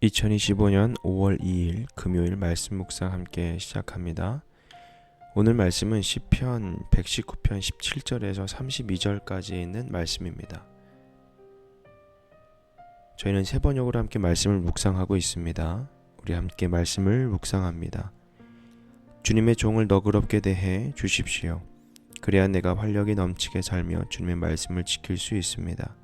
2025년 5월 2일 금요일 말씀 묵상 함께 시작합니다. 오늘 말씀은 시편 119편 17절에서 32절까지 있는 말씀입니다. 저희는 세 번역으로 함께 말씀을 묵상하고 있습니다. 우리 함께 말씀을 묵상합니다. 주님의 종을 너그럽게 대해 주십시오. 그래야 내가 활력이 넘치게 살며 주님의 말씀을 지킬 수 있습니다.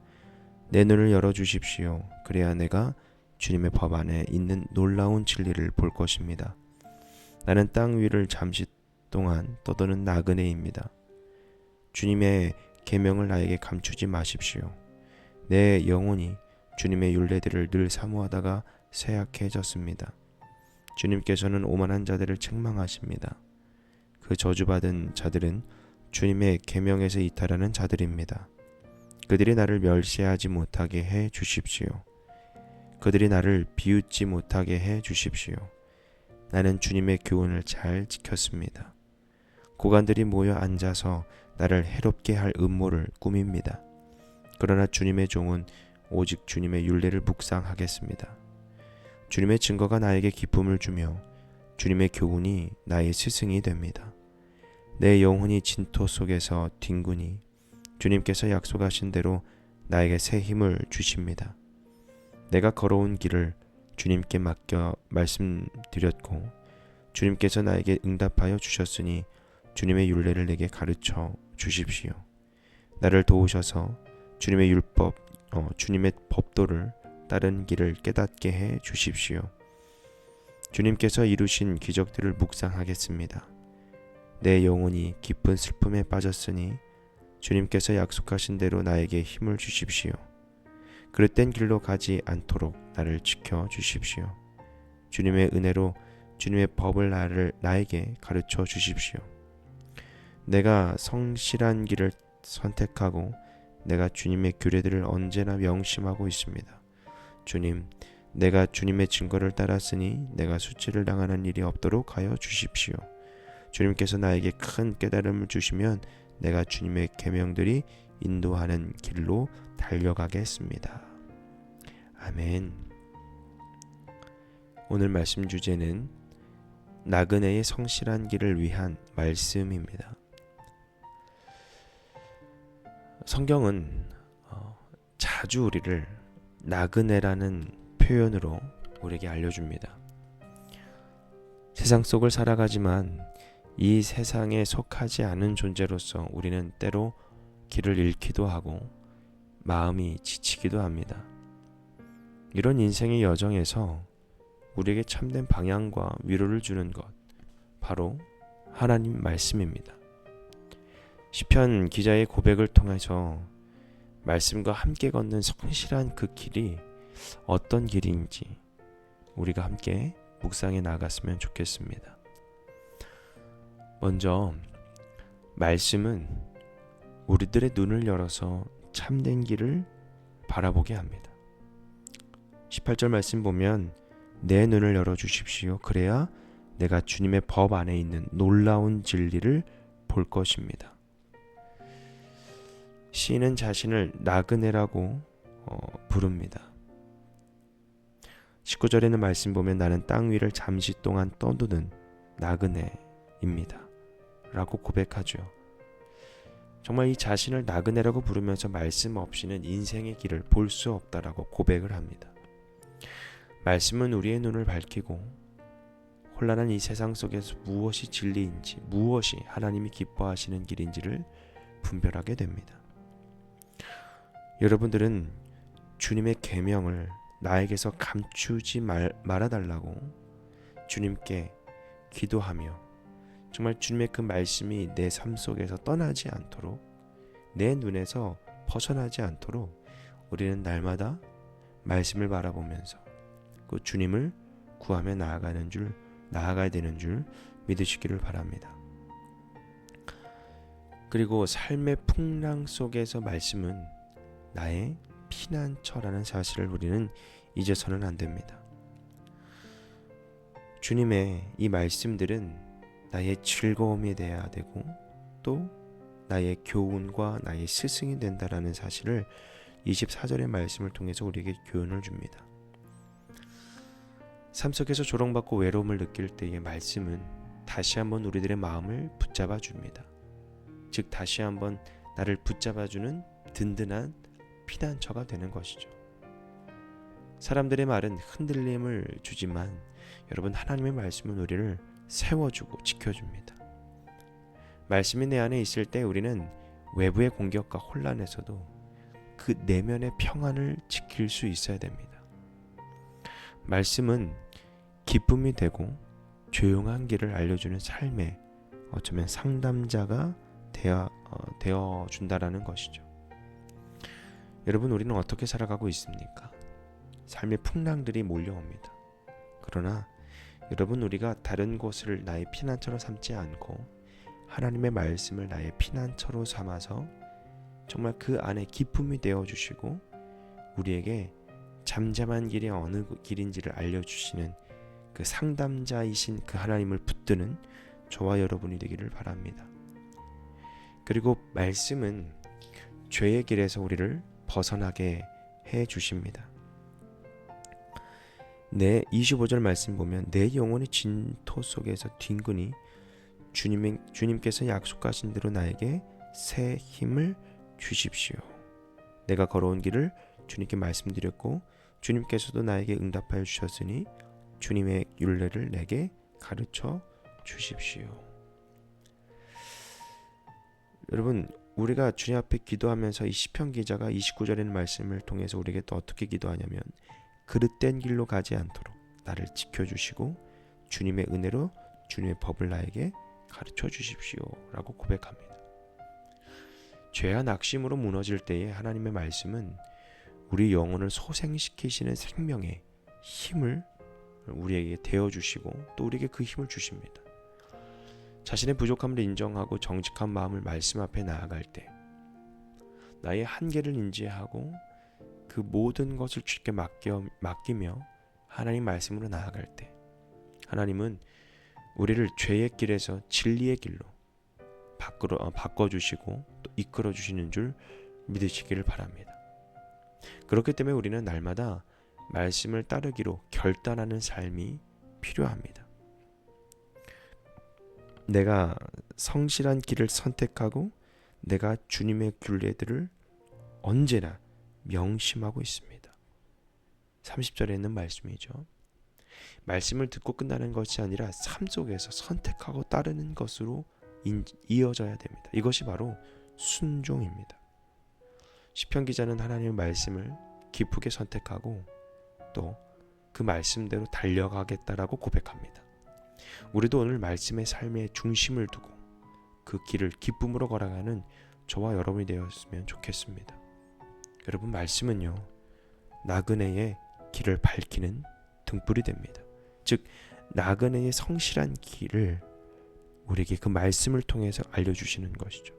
내 눈을 열어주십시오. 그래야 내가 주님의 법 안에 있는 놀라운 진리를 볼 것입니다. 나는 땅 위를 잠시 동안 떠도는 나그네입니다. 주님의 계명을 나에게 감추지 마십시오. 내 영혼이 주님의 율례들을 늘 사모하다가 쇠약해졌습니다. 주님께서는 오만한 자들을 책망하십니다. 그 저주받은 자들은 주님의 계명에서 이탈하는 자들입니다. 그들이 나를 멸시하지 못하게 해 주십시오. 그들이 나를 비웃지 못하게 해 주십시오. 나는 주님의 교훈을 잘 지켰습니다. 고관들이 모여 앉아서 나를 해롭게 할 음모를 꾸밉니다. 그러나 주님의 종은 오직 주님의 율례를 묵상하겠습니다. 주님의 증거가 나에게 기쁨을 주며 주님의 교훈이 나의 스승이 됩니다. 내 영혼이 진토 속에서 뒹구니 주님께서 약속하신 대로 나에게 새 힘을 주십니다. 내가 걸어온 길을 주님께 맡겨 말씀드렸고 주님께서 나에게 응답하여 주셨으니 주님의 율례를 내게 가르쳐 주십시오. 나를 도우셔서 주님의 주님의 법도를 따른 길을 깨닫게 해 주십시오. 주님께서 이루신 기적들을 묵상하겠습니다. 내 영혼이 깊은 슬픔에 빠졌으니 주님께서 약속하신 대로 나에게 힘을 주십시오. 그릇된 길로 가지 않도록 나를 지켜 주십시오. 주님의 은혜로 주님의 법을 나에게 가르쳐 주십시오. 내가 성실한 길을 선택하고 내가 주님의 규례들을 언제나 명심하고 있습니다. 주님, 내가 주님의 증거를 따랐으니 내가 수치를 당하는 일이 없도록 하여 주십시오. 주님께서 나에게 큰 깨달음을 주시면 내가 주님의 계명들이 인도하는 길로 달려가겠습니다. 아멘. 오늘 말씀 주제는 나그네의 성실한 길을 위한 말씀입니다. 성경은 자주 우리를 나그네라는 표현으로 우리에게 알려줍니다. 세상 속을 살아가지만 이 세상에 속하지 않은 존재로서 우리는 때로 길을 잃기도 하고 마음이 지치기도 합니다. 이런 인생의 여정에서 우리에게 참된 방향과 위로를 주는 것, 바로 하나님 말씀입니다. 시편 기자의 고백을 통해서 말씀과 함께 걷는 성실한 그 길이 어떤 길인지 우리가 함께 묵상해 나갔으면 좋겠습니다. 먼저 말씀은 우리들의 눈을 열어서 참된 길을 바라보게 합니다. 18절 말씀 보면 내 눈을 열어주십시오. 그래야 내가 주님의 법 안에 있는 놀라운 진리를 볼 것입니다. 시인은 자신을 나그네라고 부릅니다. 19절에는 말씀 보면 나는 땅 위를 잠시 동안 떠도는 나그네입니다 라고 고백하죠. 정말 이 자신을 나그네라고 부르면서 말씀 없이는 인생의 길을 볼 수 없다라고 고백을 합니다. 말씀은 우리의 눈을 밝히고 혼란한 이 세상 속에서 무엇이 진리인지, 무엇이 하나님이 기뻐하시는 길인지를 분별하게 됩니다. 여러분들은 주님의 계명을 나에게서 감추지 말아달라고 주님께 기도하며 정말 주님의 그 말씀이 내 삶 속에서 떠나지 않도록, 내 눈에서 벗어나지 않도록 우리는 날마다 말씀을 바라보면서 그 주님을 구하며 나아가야 되는 줄 믿으시기를 바랍니다. 그리고 삶의 풍랑 속에서 말씀은 나의 피난처라는 사실을 우리는 잊어서는 안 됩니다. 주님의 이 말씀들은 나의 즐거움이 되어야 되고 또 나의 교훈과 나의 스승이 된다라는 사실을 24절의 말씀을 통해서 우리에게 교훈을 줍니다. 삶 속에서 조롱받고 외로움을 느낄 때의 말씀은 다시 한번 우리들의 마음을 붙잡아 줍니다. 즉 다시 한번 나를 붙잡아주는 든든한 피난처가 되는 것이죠. 사람들의 말은 흔들림을 주지만 여러분, 하나님의 말씀은 우리를 세워주고 지켜줍니다. 말씀이 내 안에 있을 때 우리는 외부의 공격과 혼란에서도 그 내면의 평안을 지킬 수 있어야 됩니다. 말씀은 기쁨이 되고 조용한 길을 알려주는 삶의 어쩌면 상담자가 되어 준다라는 것이죠. 여러분, 우리는 어떻게 살아가고 있습니까? 삶의 풍랑들이 몰려옵니다. 그러나 여러분, 우리가 다른 곳을 나의 피난처로 삼지 않고 하나님의 말씀을 나의 피난처로 삼아서 정말 그 안에 기쁨이 되어 주시고 우리에게 잠잠한 길이 어느 길인지를 알려주시는 그 상담자이신 그 하나님을 붙드는 저와 여러분이 되기를 바랍니다. 그리고 말씀은 죄의 길에서 우리를 벗어나게 해 주십니다. 25절 말씀 보면 내 영혼이 진토 속에서 뒹구니 주님께서 약속하신 대로 나에게 새 힘을 주십시오. 내가 걸어온 길을 주님께 말씀드렸고 주님께서도 나에게 응답하여 주셨으니 주님의 율례를 내게 가르쳐 주십시오. 여러분, 우리가 주님 앞에 기도하면서 이 시편 기자가 29절의 말씀을 통해서 우리에게 또 어떻게 기도하냐면 그릇된 길로 가지 않도록 나를 지켜주시고 주님의 은혜로 주님의 법을 나에게 가르쳐 주십시오 라고 고백합니다. 죄와 낙심으로 무너질 때에 하나님의 말씀은 우리 영혼을 소생시키시는 생명의 힘을 우리에게 대어주시고 또 우리에게 그 힘을 주십니다. 자신의 부족함을 인정하고 정직한 마음을 말씀 앞에 나아갈 때 나의 한계를 인지하고 그 모든 것을 주께 맡기며 하나님 말씀으로 나아갈 때 하나님은 우리를 죄의 길에서 진리의 길로 바꿔주시고 또 이끌어주시는 줄 믿으시기를 바랍니다. 그렇기 때문에 우리는 날마다 말씀을 따르기로 결단하는 삶이 필요합니다. 내가 성실한 길을 선택하고 내가 주님의 굴레들을 언제나 명심하고 있습니다. 30절에 있는 말씀이죠. 말씀을 듣고 끝나는 것이 아니라 삶 속에서 선택하고 따르는 것으로 이어져야 됩니다. 이것이 바로 순종입니다. 시편 기자는 하나님의 말씀을 기쁘게 선택하고 또 그 말씀대로 달려가겠다라고 고백합니다. 우리도 오늘 말씀의 삶의 중심을 두고 그 길을 기쁨으로 걸어가는 저와 여러분이 되었으면 좋겠습니다. 여러분, 말씀은요 나그네의 길을 밝히는 등불이 됩니다. 즉 나그네의 성실한 길을 우리에게 그 말씀을 통해서 알려주시는 것이죠.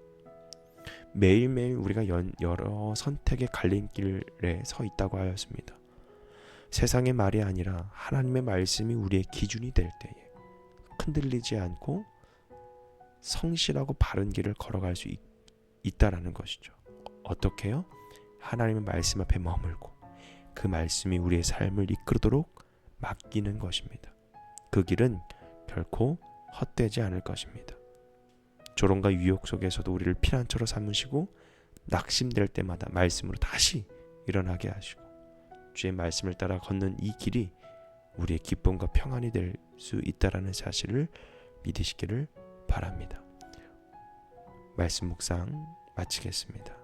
매일매일 우리가 여러 선택의 갈림길에 서 있다고 하였습니다. 세상의 말이 아니라 하나님의 말씀이 우리의 기준이 될 때에 흔들리지 않고 성실하고 바른 길을 걸어갈 수 있다라는 것이죠. 어떻게요? 하나님의 말씀 앞에 머물고 그 말씀이 우리의 삶을 이끌도록 맡기는 것입니다. 그 길은 결코 헛되지 않을 것입니다. 조롱과 유혹 속에서도 우리를 피난처로 삼으시고 낙심될 때마다 말씀으로 다시 일어나게 하시고 주의 말씀을 따라 걷는 이 길이 우리의 기쁨과 평안이 될 수 있다라는 사실을 믿으시기를 바랍니다. 말씀 묵상 마치겠습니다.